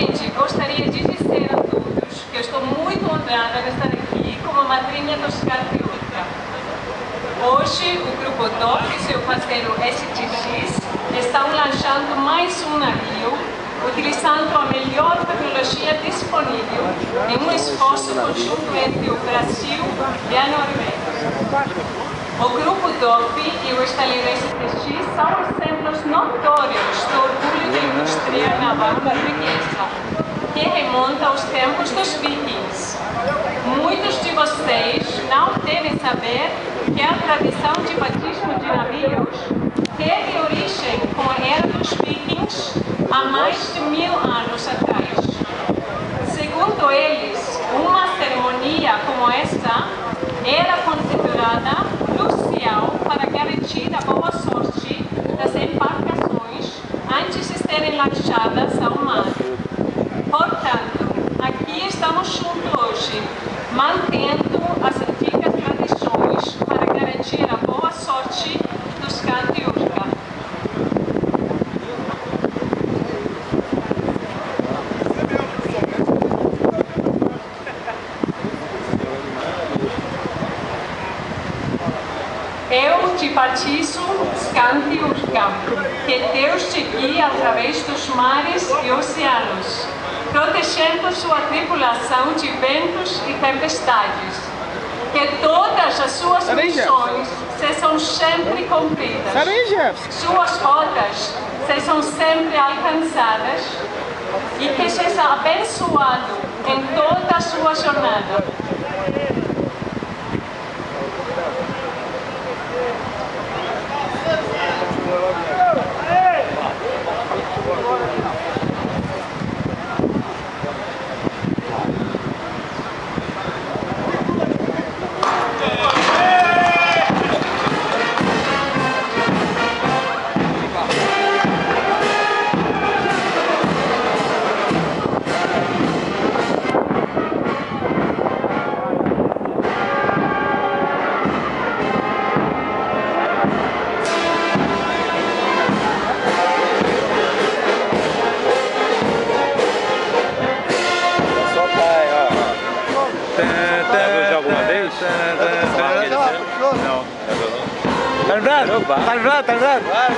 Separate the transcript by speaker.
Speaker 1: Primeiramente, gostaria de dizer a todos que eu estou muito honrada de estar aqui como madrinha do Scandi Ultra. Hoje, o Grupo DOC e seu parceiro STX estão lançando mais um navio, utilizando a melhor tecnologia disponível em um esforço conjunto entre o Brasil e a Noruega. O Grupo DOC e o estaleiro STX são exemplos notórios do orgulho da indústria naval norueguesa, que remonta aos tempos dos vikings. Muitos de vocês não devem saber que a tradição de batismo de navios teve origem com a era dos vikings há mais de 1000 anos atrás. Segundo eles, uma cerimônia como esta era considerada crucial para garantir a boa sorte das embarcações antes de serem lançadas ao mar. Portanto, aqui estamos juntos hoje, mantendo as antigas tradições para garantir a boa sorte do Scandi Ultra. Eu te batizo, Scandi Ultra, que Deus te guie através dos mares e oceanos, protegendo sua tripulação de ventos e tempestades. Que todas as suas missões sejam sempre cumpridas, suas rotas sejam sempre alcançadas e que seja abençoado em toda a sua jornada.
Speaker 2: Tá lembrado? Claro.